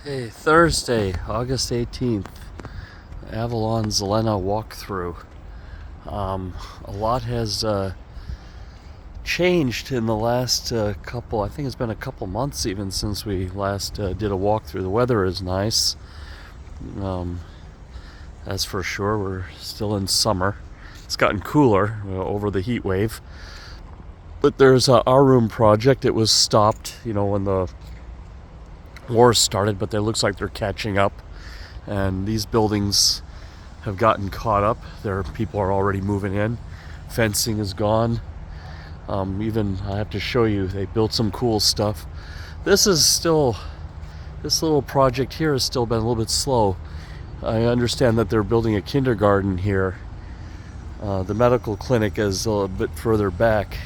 Okay, Thursday, August 18th, Avalon Zelena walkthrough. A lot has changed in the last I think it's been a couple months even since we last did a walkthrough. The weather is nice, that's for sure. We're still in summer. It's gotten cooler over the heat wave. But there's our room project. It was stopped, when the war started, but it looks like they're catching up. And these buildings have gotten caught up. People are already moving in. Fencing is gone. Even I have to show you, they built some cool stuff. This little project here has still been a little bit slow. I understand that they're building a kindergarten here. The medical clinic is a bit further back.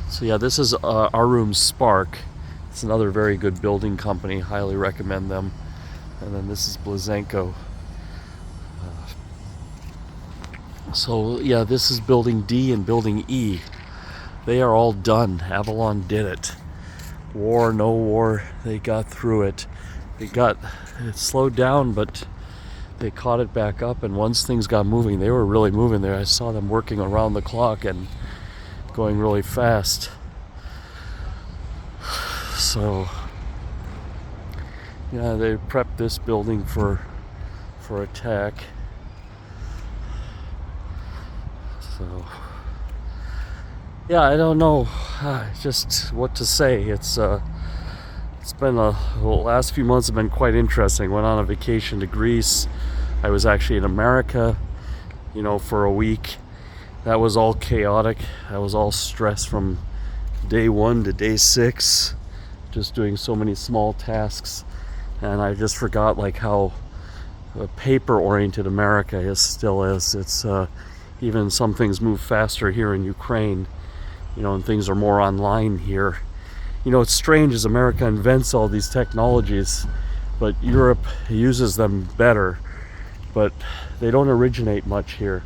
So yeah, this is our room Spark. It's another very good building company. Highly recommend them. And then this is Blazenko. So yeah, this is building D and building E. They are all done. Avalon did it. War, no war, they got through it. It slowed down, but they caught it back up, and once things got moving, they were really moving there. I saw them working around the clock and going really fast. So yeah, they prepped this building for attack. So yeah, I don't know just what to say. It's been the last few months have been quite interesting. Went on a vacation to Greece. I was actually in America, for a week. That was all chaotic. I was all stressed from day 1 to day 6, just doing so many small tasks, and I just forgot how paper-oriented America still is. It's even some things move faster here in Ukraine, and things are more online here. It's strange as America invents all these technologies, but Europe uses them better, but they don't originate much here.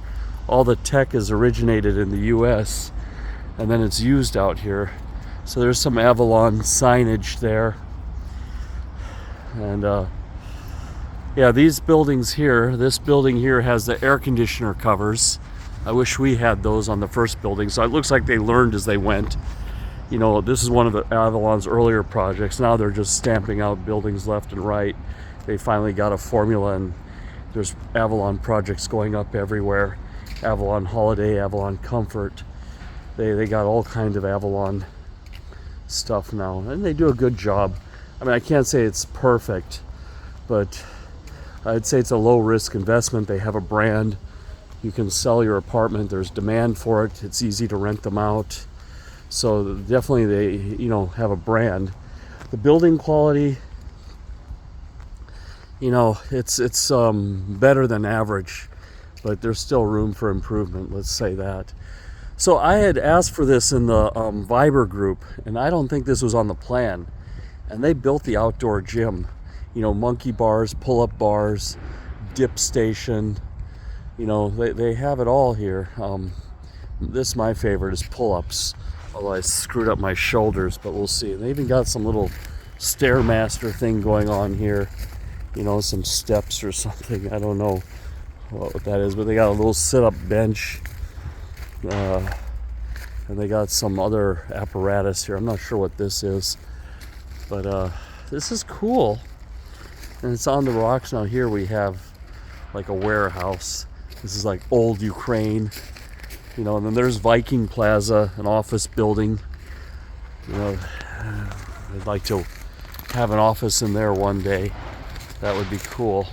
All the tech is originated in the US and then it's used out here. So there's some Avalon signage there. And yeah, these buildings here, this building here has the air conditioner covers. I wish we had those on the first building. So it looks like they learned as they went. This is one of the Avalon's earlier projects. Now they're just stamping out buildings left and right. They finally got a formula, and there's Avalon projects going up everywhere. Avalon Holiday, Avalon Comfort. They got all kinds of Avalon stuff now, and they do a good job. I mean, I can't say it's perfect, but I'd say it's a low-risk investment. They have a brand. You can sell your apartment. There's demand for it. It's easy to rent them out. So definitely they, have a brand. The building quality, it's better than average, but there's still room for improvement, let's say that. So I had asked for this in the Viber group, and I don't think this was on the plan. And they built the outdoor gym, monkey bars, pull-up bars, dip station, they have it all here. This, my favorite, is pull-ups. Although I screwed up my shoulders, but we'll see. They even got some little Stairmaster thing going on here. Some steps or something. I don't know what that is, but they got a little sit-up bench. And they got some other apparatus here. I'm not sure what this is. But this is cool. And it's on the rocks. Now here we have a warehouse. This is old Ukraine. And then there's Viking Plaza, an office building. I'd like to have an office in there one day. That would be cool.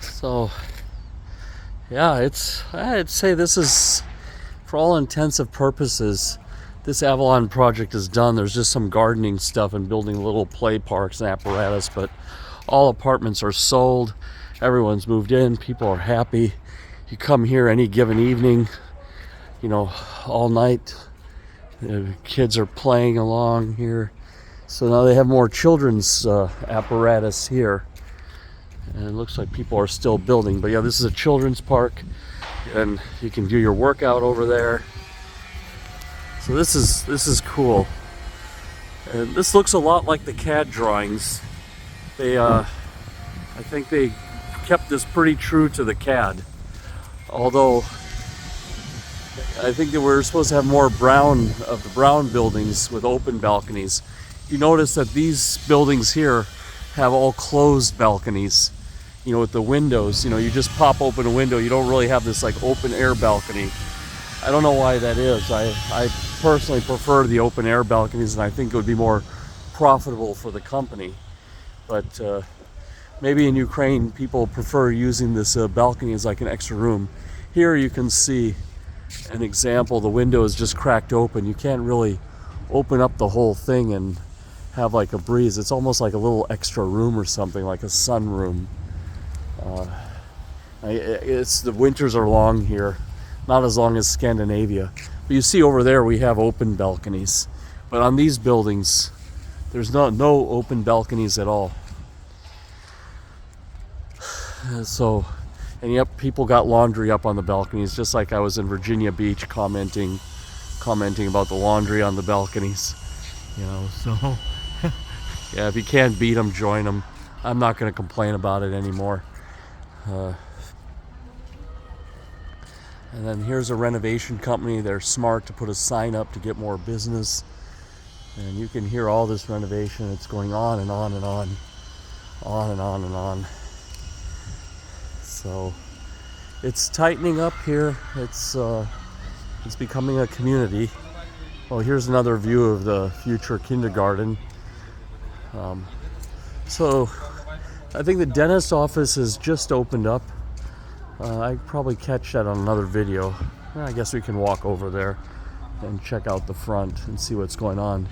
So, yeah, I'd say this is, for all intensive purposes, this Avalon project is done. There's just some gardening stuff and building little play parks and apparatus, but all apartments are sold. Everyone's moved in. People are happy. You come here any given evening, all night. The kids are playing along here. So now they have more children's apparatus here. And it looks like people are still building. But yeah, this is a children's park. And you can do your workout over there. So this is cool. And this looks a lot like the CAD drawings. They I think they kept this pretty true to the CAD. Although I think that we're supposed to have more brown of the brown buildings with open balconies. You notice that these buildings here have all closed balconies, you know, with the windows. You know, you just pop open a window. You don't really have this like open air balcony. I don't know why that is. I personally prefer the open air balconies, and I think it would be more profitable for the company. But maybe in Ukraine people prefer using this balcony as like an extra room. Here you can see an example. The window is just cracked open. You can't really open up the whole thing and have like a breeze. It's almost like a little extra room or something, like a sun room. The winters are long here, not as long as Scandinavia. But you see over there we have open balconies, but on these buildings there's no open balconies at all. So, and yep, people got laundry up on the balconies, just like I was in Virginia Beach commenting about the laundry on the balconies. You know, so yeah, if you can't beat them, join them. I'm not going to complain about it anymore. And then here's a renovation company. They're smart to put a sign up to get more business. And you can hear all this renovation. It's going on and on and on. On and on and on. So it's tightening up here. It's becoming a community. Oh, here's another view of the future kindergarten. So I think the dentist office has just opened up. I probably catch that on another video. I guess we can walk over there and check out the front and see what's going on.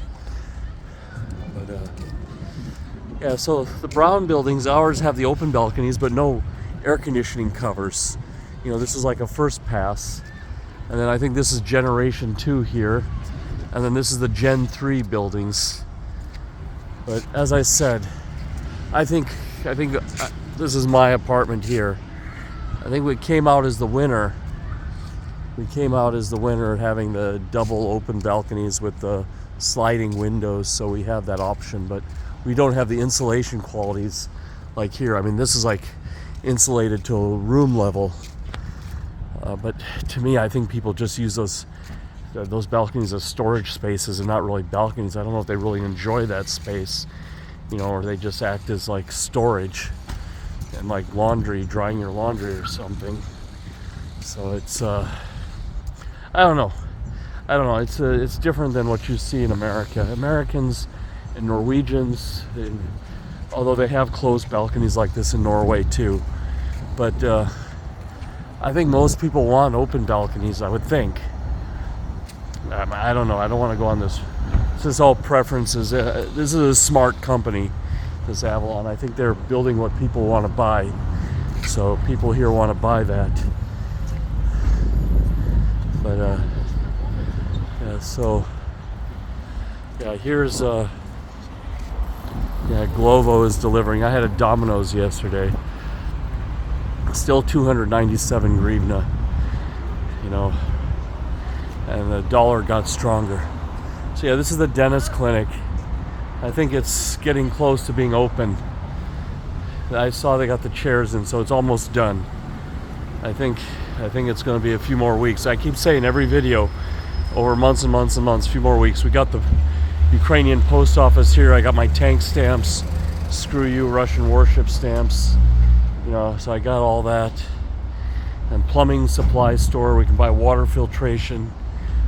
But yeah, so the brown buildings, ours have the open balconies, but no air conditioning covers. You know, this is like a first pass. And then I think this is generation 2 here. And then this is the Gen 3 buildings. But as I said, I think this is my apartment here. I think we came out as the winner. We came out as the winner having the double open balconies with the sliding windows, so we have that option, but we don't have the insulation qualities like here. I mean, this is like insulated to a room level. But to me, I think people just use those balconies as storage spaces and not really balconies. I don't know if they really enjoy that space, you know, or they just act as like storage and like laundry, drying your laundry or something. So it's I don't know. It's different than what you see in America. Americans and Norwegians, although they have closed balconies like this in Norway too, but I think most people want open balconies, I would think. I don't know. I don't want to go on this. This is all preferences. This is a smart company, this Avalon. I think they're building what people want to buy. So people here want to buy that. But yeah, so yeah, here's Glovo is delivering. I had a Domino's yesterday. Still 297 hryvnia, you know, and the dollar got stronger. So yeah, this is the dentist clinic. I think it's getting close to being open. I saw they got the chairs in, so it's almost done. I think it's going to be a few more weeks. I keep saying every video, over months and months and months, a few more weeks. We got the Ukrainian post office here. I got my tank stamps, screw you Russian warship stamps, you know, so I got all that. And plumbing supply store, we can buy water filtration.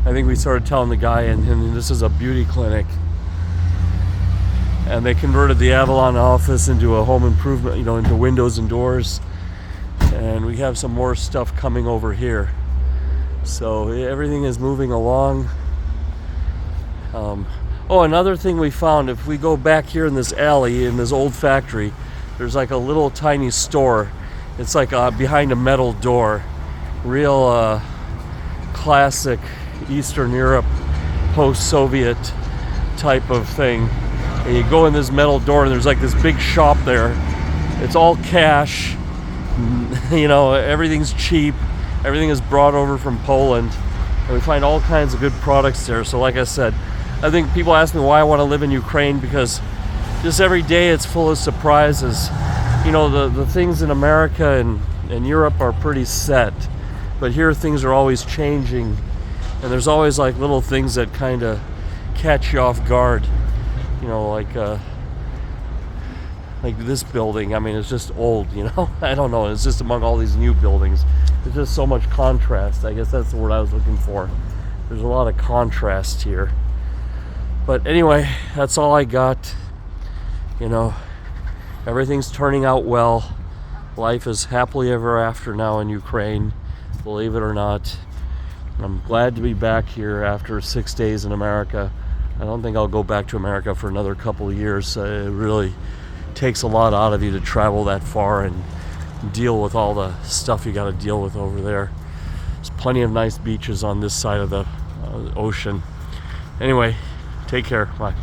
I think we started telling the guy, and this is a beauty clinic. And they converted the Avalon office into a home improvement, you know, into windows and doors. And we have some more stuff coming over here. So everything is moving along. Oh, another thing we found, if we go back here in this alley, in this old factory, there's like a little tiny store. It's like behind a metal door. Real classic Eastern Europe, post-Soviet type of thing. And you go in this metal door and there's like this big shop there. It's all cash. You know, everything's cheap. Everything is brought over from Poland. and we find all kinds of good products there. So like I said, I think people ask me why I want to live in Ukraine, because just every day it's full of surprises. You know, the things in America and Europe are pretty set, but here things are always changing, and there's always like little things that kind of catch you off guard. You know, like this building, I mean, it's just old, you know? I don't know, it's just among all these new buildings. There's just so much contrast. I guess that's the word I was looking for. There's a lot of contrast here. But anyway, that's all I got. You know, everything's turning out well. Life is happily ever after now in Ukraine, believe it or not. I'm glad to be back here after 6 days in America. I don't think I'll go back to America for another couple of years. It really takes a lot out of you to travel that far and deal with all the stuff you got to deal with over there. There's plenty of nice beaches on this side of the ocean. Anyway, take care. Bye.